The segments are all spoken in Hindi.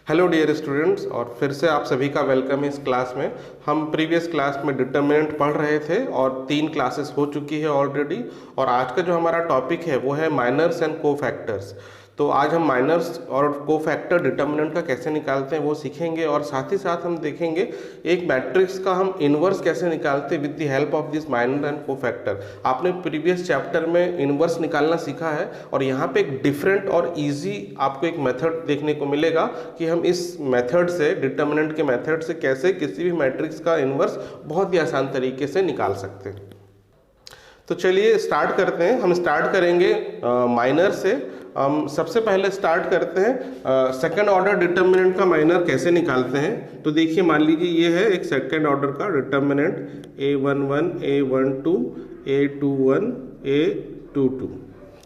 हेलो डियर स्टूडेंट्स, और फिर से आप सभी का वेलकम है इस क्लास में। हम प्रीवियस क्लास में डिटर्मिनेंट पढ़ रहे थे और 3 क्लासेस हो चुकी है ऑलरेडी। और आज का जो हमारा टॉपिक है वो है माइनर्स एंड कोफैक्टर्स। तो आज हम माइनर्स और कोफैक्टर डिटर्मिनेंट का कैसे निकालते हैं वो सीखेंगे, और साथ ही साथ हम देखेंगे एक मैट्रिक्स का हम इन्वर्स कैसे निकालते हैं with the help of this minor and cofactor. आपने प्रीवियस चैप्टर में इन्वर्स निकालना सीखा है, और यहाँ पे एक डिफरेंट और इजी आपको एक मेथड देखने को मिलेगा कि हम इस मेथड से, डिटर्मिनेंट के मेथड से कैसे किसी भी मैट्रिक्स का इन्वर्स बहुत ही आसान तरीके से निकाल सकते हैं। तो चलिए स्टार्ट करते हैं। हम स्टार्ट करेंगे माइनर से। हम सबसे पहले स्टार्ट करते हैं सेकंड ऑर्डर डिटर्मिनेंट का माइनर कैसे निकालते हैं। तो देखिए, मान लीजिए ये है एक सेकंड ऑर्डर का determinant a11 a12 a21 a22।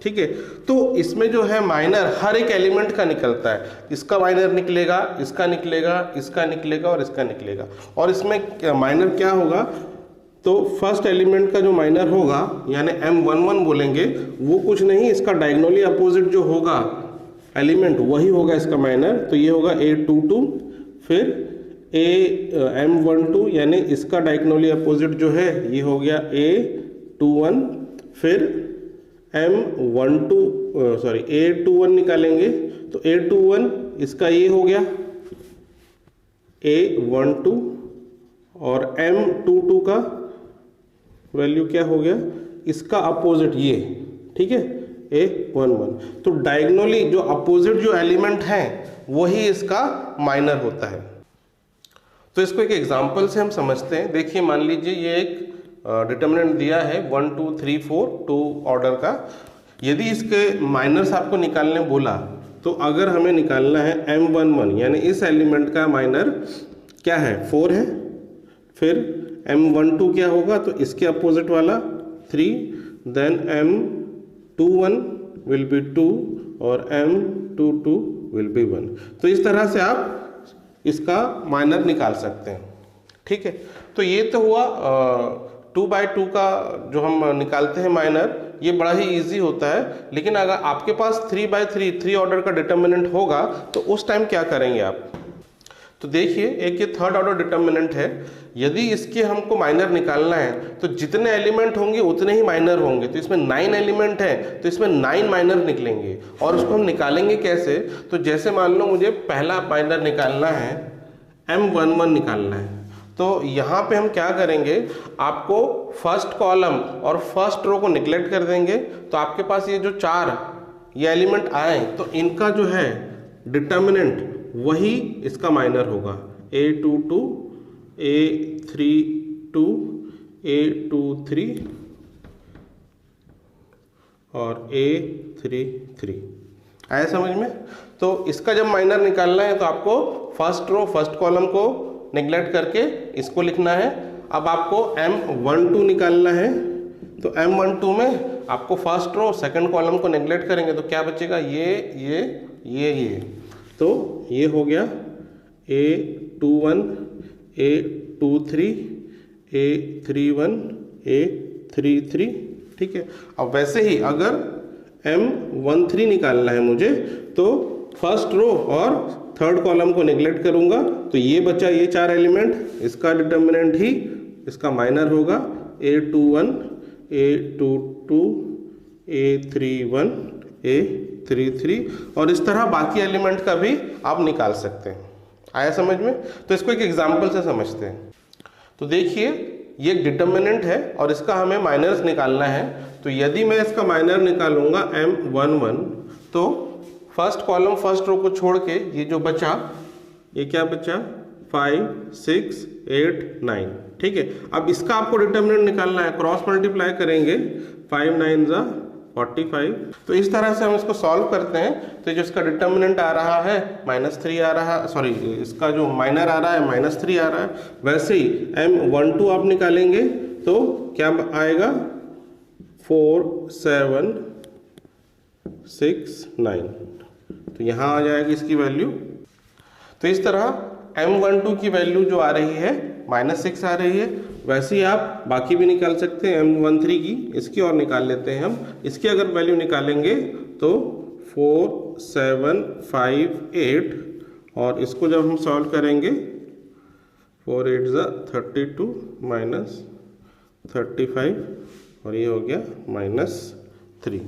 ठीक है, तो इसमें जो है माइनर हर एक एलिमेंट का निकलता है। इसका माइनर निकलेगा, इसका निकलेगा, इसका निकलेगा और इसका निकलेगा। और इसमें माइनर क्या होगा, तो फर्स्ट एलिमेंट का जो माइनर होगा यानी M11 बोलेंगे, वो कुछ नहीं, इसका डायगोनली अपोजिट जो होगा एलिमेंट वही होगा इसका माइनर। तो ये होगा A22, फिर M12 यानी इसका डायगोनली अपोजिट जो है ये हो गया A21, फिर A21 निकालेंगे तो A21 इसका ये हो गया A12, और M22 का वैल्यू क्या हो गया, इसका अपोजिट ये, ठीक है, A11। तो डायगोनली जो अपोजिट जो एलिमेंट है वही इसका माइनर होता है। तो इसको एक एग्जांपल से हम समझते हैं। देखिए, मान लीजिए ये एक डिटर्मिनेंट दिया है 1 2 3 4 2 ऑर्डर का। यदि इसके माइनर्स आपको निकालने बोला, तो अगर हमें निकालना है M11 यानी इस एलिमेंट का माइनर क्या है, 4 है, फिर M12 क्या होगा, तो इसके अपोजिट वाला 3, देन M21 विल बी 2 और M22 विल बी 1। तो इस तरह से आप इसका माइनर निकाल सकते हैं। ठीक है, तो ये तो हुआ 2/2 का जो हम निकालते हैं माइनर। ये बड़ा ही इजी होता है। लेकिन अगर आपके पास 3/3 ऑर्डर का डिटर्मिनेंट होगा तो उस टाइम क्या करेंगे आप। तो देखिए, एक ये थर्ड ऑर्डर डिटर्मिनेंट है। यदि इसके हमको माइनर निकालना है तो जितने एलिमेंट होंगे उतने ही माइनर होंगे। तो इसमें 9 एलिमेंट है, तो इसमें 9 माइनर निकलेंगे। और उसको हम निकालेंगे कैसे, तो जैसे मान लो मुझे पहला माइनर निकालना है, M11 निकालना है। तो यहाँ पे हम क्या करेंगे, आपको फर्स्ट कॉलम और फर्स्ट रो को निगलेक्ट कर देंगे। तो आपके पास ये जो 4 ये एलिमेंट आए, तो इनका जो है डिटर्मिनेंट वही इसका माइनर होगा। A22 A32 A23 और A33। आया समझ में। तो इसका जब माइनर निकालना है तो आपको फर्स्ट रो फर्स्ट कॉलम को नेग्लेक्ट करके इसको लिखना है। अब आपको M12 निकालना है, तो M12 में आपको फर्स्ट रो सेकंड कॉलम को नेग्लेक्ट करेंगे तो क्या बचेगा, ये। तो ये हो गया A21 A23 A31 A33। ठीक है, अब वैसे ही अगर M13 निकालना है मुझे, तो फर्स्ट रो और थर्ड कॉलम को नेग्लेक्ट करूंगा, तो ये बचा ये 4 एलिमेंट, इसका डिटर्मिनेंट ही इसका माइनर होगा। A21 A22 A31 A33, और इस तरह बाकी एलिमेंट का भी आप निकाल सकते हैं। आया समझ में। तो इसको एक एग्जांपल से समझते हैं। तो देखिए, ये एक डिटर्मिनेंट है और इसका हमें माइनर्स निकालना है। तो यदि मैं इसका माइनर निकालूंगा M11, तो फर्स्ट कॉलम फर्स्ट रो को छोड़ के ये जो बचा, ये क्या बचा, 5 6 8 9। ठीक है, अब इसका आपको डिटर्मिनेंट निकालना है। क्रॉस मल्टीप्लाई करेंगे, 5 9 जा 45। तो इस तरह से हम इसको सॉल्व करते हैं। तो जो इसका डिटर्मिनेंट आ रहा है -3 आ रहा है, सॉरी, इसका जो माइनर आ रहा है -3 आ रहा है। वैसे ही M12 आप निकालेंगे तो क्या आएगा, 4 7 6 9। तो यहाँ आ जाएगी इसकी वैल्यू। तो इस तरह M12 की वैल्यू जो आ रही है -6 आ रही है। वैसे ही आप बाकी भी निकाल सकते हैं। M13 की, इसकी और निकाल लेते हैं हम। इसकी अगर वैल्यू निकालेंगे तो 4 7 5 8 और इसको जब हम सॉल्व करेंगे 4 8 32 माइनस 35 और ये हो गया -3।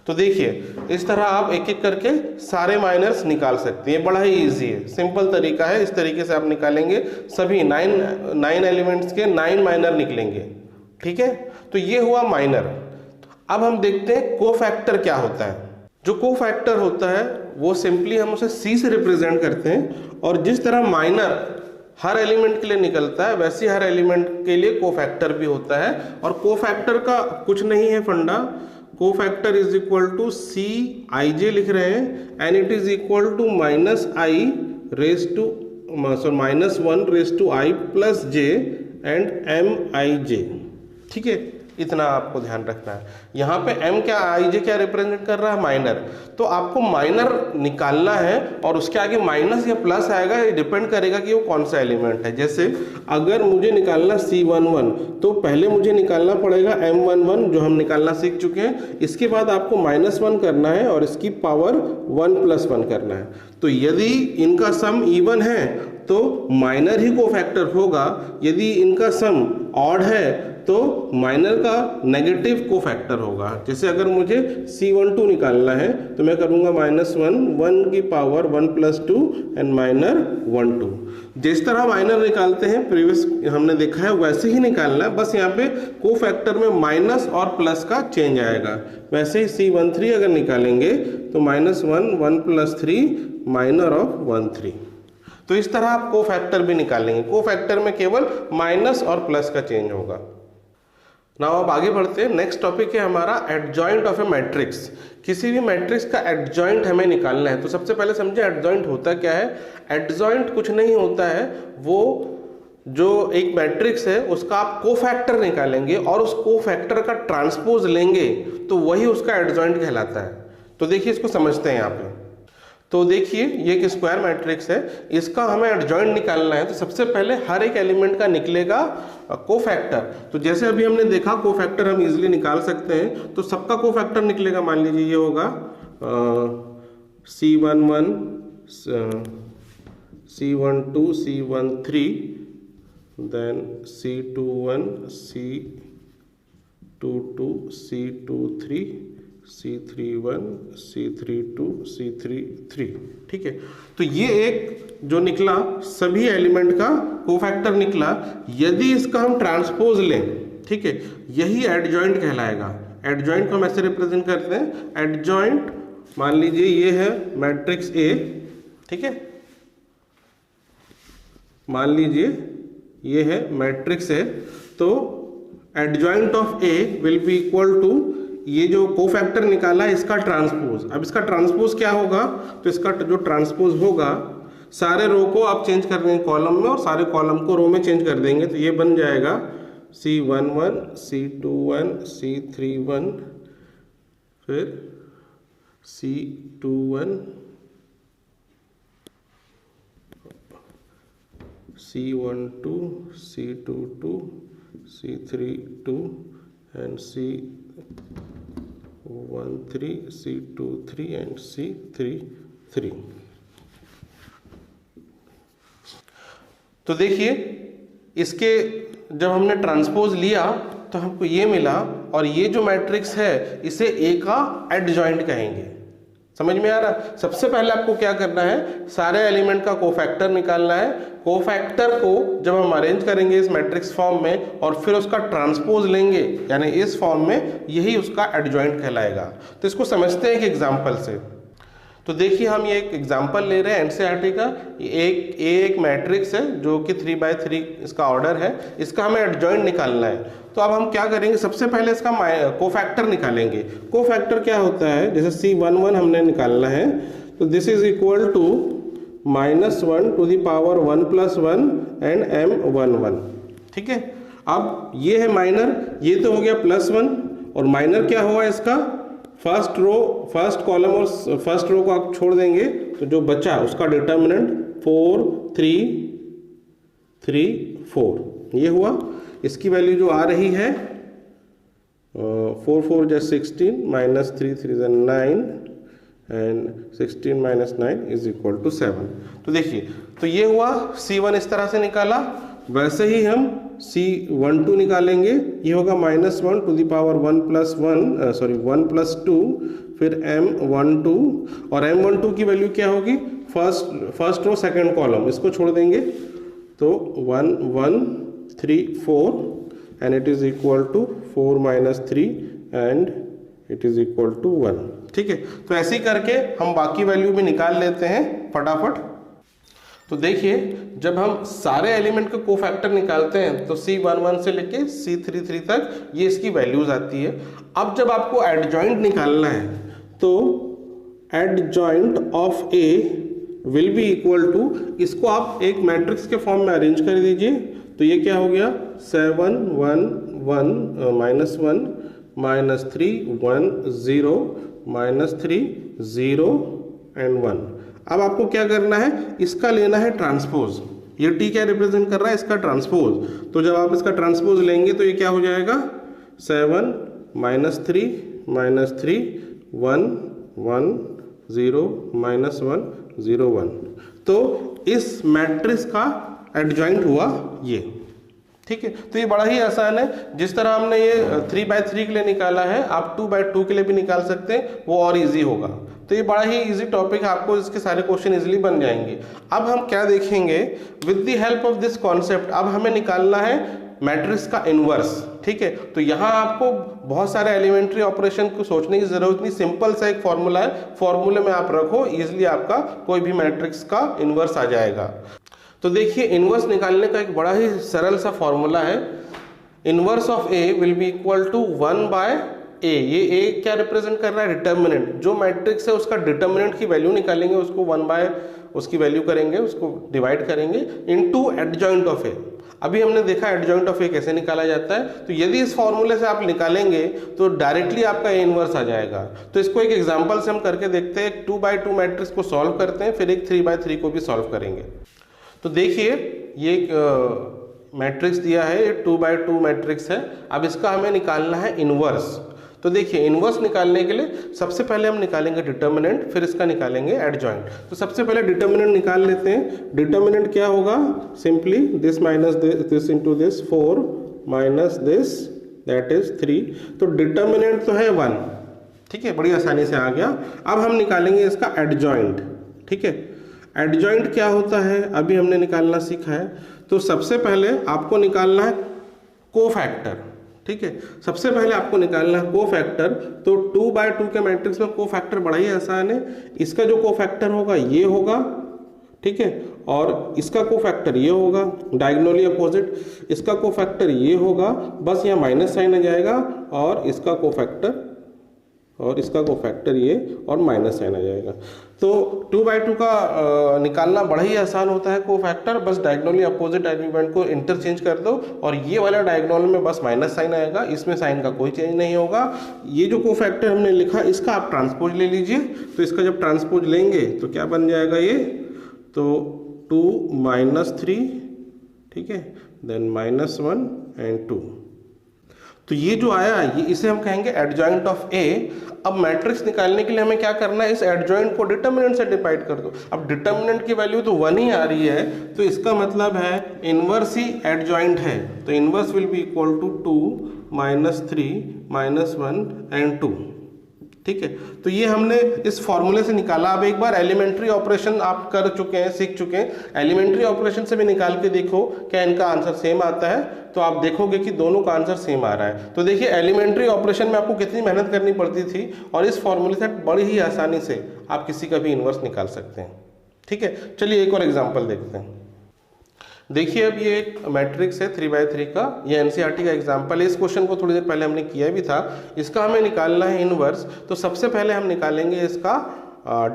तो देखिए इस तरह आप एक एक करके सारे माइनर्स निकाल सकते हैं। बड़ा ही इजी है, सिंपल तरीका है। इस तरीके से आप निकालेंगे, सभी 9 एलिमेंट्स के 9 माइनर निकलेंगे। ठीक है, तो ये हुआ माइनर। अब हम देखते हैं कोफैक्टर क्या होता है। जो कोफैक्टर होता है वो सिंपली हम उसे C से रिप्रेजेंट करते हैं, और जिस तरह माइनर हर एलिमेंट के लिए निकलता है वैसे ही हर एलिमेंट के लिए कोफैक्टर भी होता है। और कोफैक्टर का कुछ नहीं है फंडा, cofactor is equal to CIJ लिख रहे हैं, and it is equal to -1 raise to I plus J and MIJ। ठीक है, इतना आपको ध्यान रखना है। यहाँ पे M क्या, IJ क्या रिप्रेजेंट कर रहा है, माइनर। तो आपको माइनर निकालना है और उसके आगे माइनस या प्लस आएगा, ये डिपेंड करेगा कि वो कौन सा एलिमेंट है। जैसे अगर मुझे निकालना C11 तो पहले मुझे निकालना पड़ेगा M11 जो हम निकालना सीख चुके हैं। इसके बाद आपको -1 करना है और इसकी पावर 1 + 1 करना है। तो यदि इनका सम इवन है तो माइनर ही कोफैक्टर होगा, यदि इनका सम ऑड है तो माइनर का नेगेटिव कोफैक्टर होगा। जैसे अगर मुझे C12 निकालना है तो मैं करूँगा -1 की पावर 1 + 2 एंड माइनर 1 2। जिस तरह माइनर निकालते हैं प्रीवियस हमने देखा है वैसे ही निकालना है, बस यहाँ पे कोफैक्टर में माइनस और प्लस का चेंज आएगा। वैसे ही C13 अगर निकालेंगे तो -1 + 3 माइनर ऑफ 1 3। तो इस तरह आप कोफैक्टर भी निकालेंगे। कोफैक्टर में केवल माइनस और प्लस का चेंज होगा। नाउ अब आगे बढ़ते हैं। नेक्स्ट टॉपिक है हमारा एडजॉइंट ऑफ ए मैट्रिक्स। किसी भी मैट्रिक्स का एडजॉइंट हमें निकालना है। तो सबसे पहले समझे एडजॉइंट होता क्या है। एडजॉइंट कुछ नहीं होता है, वो जो एक मैट्रिक्स है उसका आप कोफैक्टर निकालेंगे और उस कोफैक्टर का ट्रांसपोज लेंगे तो वही उसका एडजॉइंट कहलाता है। तो देखिए इसको समझते हैं यहाँ पे। तो देखिए ये एक स्क्वायर मैट्रिक्स है, इसका हमें एडजॉइंट निकालना है। तो सबसे पहले हर एक एलिमेंट का निकलेगा कोफैक्टर। तो जैसे अभी हमने देखा कोफैक्टर हम इजीली निकाल सकते हैं। तो सबका कोफैक्टर निकलेगा, मान लीजिए ये होगा C11 C12 C13 then C21 C22 C23 C31 C32 C33। ठीक है, तो ये एक जो निकला सभी एलिमेंट का कोफैक्टर निकला। यदि इसका हम ट्रांसपोज लें, ठीक है, यही एडजॉइंट कहलाएगा। एडजॉइंट को हम ऐसे रिप्रेजेंट करते हैं। एडजॉइंट मान लीजिए ये है मैट्रिक्स A, ठीक है, मान लीजिए ये है मैट्रिक्स A। तो adjoint of A will be equal to ये जो कोफैक्टर निकाला है इसका ट्रांसपोज। अब इसका ट्रांसपोज क्या होगा, तो इसका जो ट्रांसपोज होगा सारे रो को आप चेंज कर देंगे कॉलम में और सारे कॉलम को रो में चेंज कर देंगे। तो ये बन जाएगा C11 C21 C31 फिर C21 C12 C22 C32 and C13 C23 and C33। तो देखिए इसके जब हमने ट्रांसपोज लिया तो हमको ये मिला, और ये जो मैट्रिक्स है इसे A का एडजॉइंट कहेंगे। समझ में आ रहा। सबसे पहले आपको क्या करना है, सारे एलिमेंट का कोफैक्टर निकालना है। कोफैक्टर को जब हम अरेंज करेंगे इस मैट्रिक्स फॉर्म में और फिर उसका ट्रांसपोज लेंगे यानी इस फॉर्म में, यही उसका एडजॉइंट कहलाएगा। तो इसको समझते हैं एक एग्जांपल से। तो देखिए हम ये एक एग्जांपल ले रहे हैं एनसीईआरटी का। एक मैट्रिक्स है जो कि 3x3 इसका ऑर्डर है, इसका हमें एडजॉइंट निकालना है। तो अब हम क्या करेंगे, सबसे पहले इसका कोफैक्टर निकालेंगे। कोफैक्टर क्या होता है, जैसे C11 हमने निकालना है तो this is equal to -1 to the power 1 + 1 and M11। ठीक है, अब ये है माइनर, ये तो हो गया +1, और माइनर क्या हुआ इसका फर्स्ट रो, फर्स्ट कॉलम और फर्स्ट रो को आप छोड़ देंगे तो जो बचा उसका डिटर्मिनेंट 4 3 3 4 ये हुआ। इसकी वैल्यू जो आ रही है 4 4 = 16 -3 3 = 9 and 16 minus 9 is equal to 7। तो देखिए, तो ये हुआ C1 इस तरह से निकाला, वैसे ही हम C12 निकालेंगे, ये होगा -1 टू द पावर 1 प्लस 2, फिर M12, और M12 की वैल्यू क्या होगी, फर्स्ट रो सेकंड कॉलम, इसको छोड़ देंगे तो 1 1 3 4 and it is equal to 4 minus 3 and it is equal to 1। ठीक है, तो ऐसे ही करके हम बाकी वैल्यू भी निकाल लेते हैं फटाफट। तो देखिए, जब हम सारे एलिमेंट के कोफैक्टर निकालते हैं तो C11 से लेके C33 तक ये इसकी वैल्यूज आती है। अब जब आपको एडजॉइंट निकालना है तो adjoint of A will be equal to, इसको आप एक मैट्रिक्स के फॉर्म में अरेंज कर दीजिए। तो ये क्या हो गया, 7 1 1 -1 -3 1 0 -3 0 एंड 1। अब आपको क्या करना है, इसका लेना है ट्रांसपोज। ये T क्या रिप्रेजेंट कर रहा है, इसका ट्रांसपोज। तो जब आप इसका ट्रांसपोज लेंगे तो ये क्या हो जाएगा, 7 -3 -3 1 1 0 -1 0 1। तो इस मैट्रिक्स का एडजॉइंट हुआ ये। ठीक है, तो ये बड़ा ही आसान है। जिस तरह हमने ये 3/3 के लिए निकाला है, आप 2/2 के लिए भी निकाल सकते हैं, वो और इजी होगा। तो ये बड़ा ही इजी टॉपिक है, आपको इसके सारे क्वेश्चन इजीली बन जाएंगे। अब हम क्या देखेंगे, with the help of this concept अब हमें निकालना है मैट्रिक्स का इनवर्स। ठीक है, तो यहाँ आपको बहुत सारे एलिमेंट्री ऑपरेशन को सोचने की जरूरत नहीं, सिंपल सा एक फॉर्मूला है, फॉर्मूले में आप रखो, इजिली आपका कोई भी मैट्रिक्स का इनवर्स आ जाएगा। तो देखिए, इनवर्स निकालने का एक बड़ा ही सरल सा फॉर्मूला है। Inverse of A will be equal to 1/A। ये A क्या रिप्रेजेंट कर रहा है, डिटर्मिनेंट। जो मैट्रिक्स है उसका डिटर्मिनेंट की वैल्यू निकालेंगे, उसको 1/ उसकी वैल्यू करेंगे, उसको डिवाइड करेंगे इनटू एडजॉइंट ऑफ A। अभी हमने देखा एडजॉइंट ऑफ A कैसे निकाला जाता है। तो यदि इस फॉर्मूले से आप निकालेंगे तो डायरेक्टली आपका A इनवर्स आ जाएगा। तो इसको एक एग्जांपल से हम करके देखते हैं। 2/2 मैट्रिक्स को सॉल्व करते हैं, फिर एक 3/3 को भी सॉल्व करेंगे। तो देखिए, ये मैट्रिक्स दिया है, ये 2/2 मैट्रिक्स है। अब इसका हमें निकालना है इनवर्स। तो देखिए, इनवर्स निकालने के लिए सबसे पहले हम निकालेंगे डिटर्मिनेंट, फिर इसका निकालेंगे एडजॉइंट। तो सबसे पहले डिटर्मिनेंट निकाल लेते हैं। डिटर्मिनेंट क्या होगा, simply this minus this into this, 4 minus this, that is 3। तो डिटर्मिनेंट तो है 1। ठीक है, बड़ी आसानी से आ गया। अब हम निकालेंगे इसका एडजॉइंट। ठीक है, एडजॉइंट क्या होता है अभी हमने निकालना सीखा है। तो सबसे पहले आपको निकालना है कोफैक्टर। ठीक है, सबसे पहले आपको निकालना है कोफैक्टर। तो 2/2 के मैट्रिक्स में कोफैक्टर बड़ा ही आसान है। इसका जो कोफैक्टर होगा ये होगा, ठीक है, और इसका कोफैक्टर ये होगा, डायगोनली अपोजिट। इसका कोफैक्टर ये होगा, बस यहाँ माइनस साइन आ जाएगा, और इसका कोफैक्टर ये, और माइनस साइन आ जाएगा। तो 2/2 का निकालना बड़ा ही आसान होता है कोफैक्टर। बस डायगोनली अपोजिट एलिमेंट को इंटरचेंज कर दो, और ये वाला डायगोनल में बस माइनस साइन आएगा, इसमें साइन का कोई चेंज नहीं होगा। ये जो कोफैक्टर हमने लिखा, इसका आप ट्रांसपोज ले लीजिए। तो इसका जब ट्रांसपोज लेंगे तो क्या बन जाएगा ये, तो 2 -3, ठीक है, देन -1 एंड 2। तो ये जो आया, ये इसे हम कहेंगे एडजॉइंट ऑफ A। अब मैट्रिक्स निकालने के लिए हमें क्या करना है, इस एडजॉइंट को डिटर्मिनेंट से डिवाइड कर दो। अब डिटर्मिनेंट की वैल्यू तो 1 ही आ रही है, तो इसका मतलब है इनवर्स ही एडजॉइंट है। तो inverse will be equal to 2 -3 -1 and 2। ठीक है, तो ये हमने इस फॉर्मूले से निकाला। अब एक बार एलिमेंट्री ऑपरेशन आप कर चुके हैं, सीख चुके हैं, एलिमेंट्री ऑपरेशन से भी निकाल के देखो क्या इनका आंसर सेम आता है। तो आप देखोगे कि दोनों का आंसर सेम आ रहा है। तो देखिए, एलिमेंट्री ऑपरेशन में आपको कितनी मेहनत करनी पड़ती थी, और इस फॉर्मूले से बड़ी ही आसानी से आप किसी का भी इन्वर्स निकाल सकते हैं। ठीक है, चलिए एक और एग्जाम्पल देखते हैं। देखिए, अब ये एक मैट्रिक्स है 3/3 का, ये एनसीईआरटी का एग्जाम्पल है। इस क्वेश्चन को थोड़ी देर पहले हमने किया भी था। इसका हमें निकालना है इनवर्स। तो सबसे पहले हम निकालेंगे इसका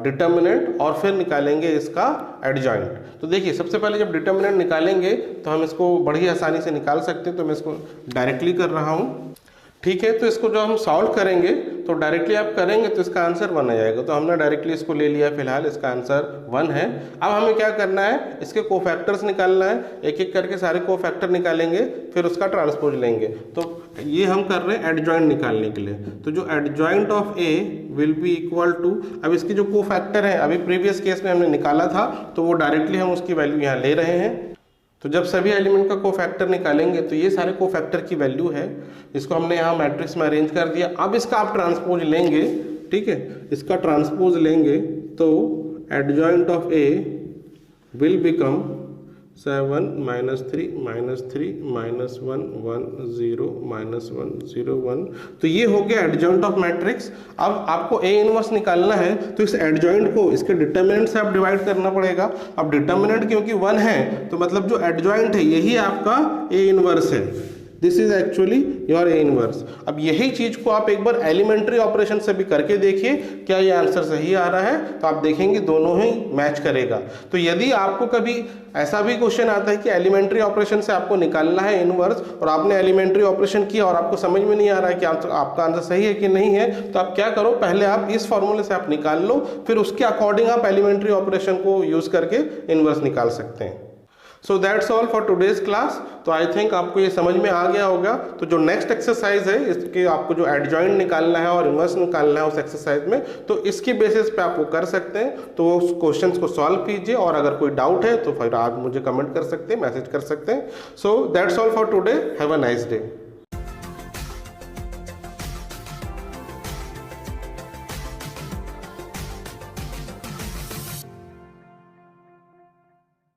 डिटर्मिनेंट, और फिर निकालेंगे इसका एडजॉइंट। तो देखिए, सबसे पहले जब डिटर्मिनेंट निकालेंगे तो हम इसको बड़ी आसानी से निकाल सकते हैं। तो मैं इसको डायरेक्टली कर रहा हूँ। ठीक है, तो इसको जो हम सॉल्व करेंगे तो डायरेक्टली आप करेंगे तो इसका आंसर 1 आ जाएगा। तो हमने डायरेक्टली इसको ले लिया, फिलहाल इसका आंसर 1 है। अब हमें क्या करना है, इसके कोफैक्टर्स निकालना है। एक एक करके सारे कोफैक्टर निकालेंगे, फिर उसका ट्रांसपोज लेंगे। तो ये हम कर रहे हैं एडजॉइंट निकालने के लिए, तो जो adjoint of A will be equal to, अब इसकी जो कोफैक्टर है अभी प्रीवियस केस में हमने निकाला था तो वो डायरेक्टली हम उसकी वैल्यू यहाँ ले रहे हैं। तो जब सभी एलिमेंट का कोफैक्टर निकालेंगे तो ये सारे कोफैक्टर की वैल्यू है, इसको हमने यहाँ मैट्रिक्स में अरेंज कर दिया। अब इसका आप ट्रांसपोज लेंगे, ठीक है, इसका ट्रांसपोज लेंगे तो adjoint of A will become 7 -3 -3 -1 1 0 -1 0 1। तो ये हो गया एडजॉइंट ऑफ मैट्रिक्स। अब आपको ए इनवर्स निकालना है तो इस एडजॉइंट को इसके डिटर्मिनेंट से आप डिवाइड करना पड़ेगा। अब डिटर्मिनेंट क्योंकि 1 है तो मतलब जो एडजॉइंट है यही आपका ए इनवर्स है, this is actually your A inverse. अब यही चीज को आप एक बार एलिमेंट्री ऑपरेशन से भी करके देखिए, क्या ये आंसर सही आ रहा है, तो आप देखेंगे दोनों ही मैच करेगा। तो यदि आपको कभी ऐसा भी क्वेश्चन आता है कि एलिमेंट्री ऑपरेशन से आपको निकालना है इनवर्स और आपने एलिमेंट्री ऑपरेशन किया और आपको समझ में नहीं आ रहा है कि आपका आंसर सही है कि नहीं है, तो आप क्या करो, पहले आप इस फॉर्मूले से आप निकाल लो, फिर उसके अकॉर्डिंग आप एलिमेंट्री ऑपरेशन को यूज करके इनवर्स निकाल सकते हैं। So that's all for today's class. तो आई थिंक आपको ये समझ में आ गया होगा। तो जो नेक्स्ट एक्सरसाइज है इसके आपको जो एडजॉइंट निकालना है और इनवर्स निकालना है उस एक्सरसाइज में, तो इसकी बेसिस पे आप वो कर सकते हैं। तो उस क्वेश्चंस को सॉल्व कीजिए और अगर कोई डाउट है तो फिर आप मुझे कमेंट कर सकते हैं, मैसेज कर सकते हैं। So that's all for today, have a nice day.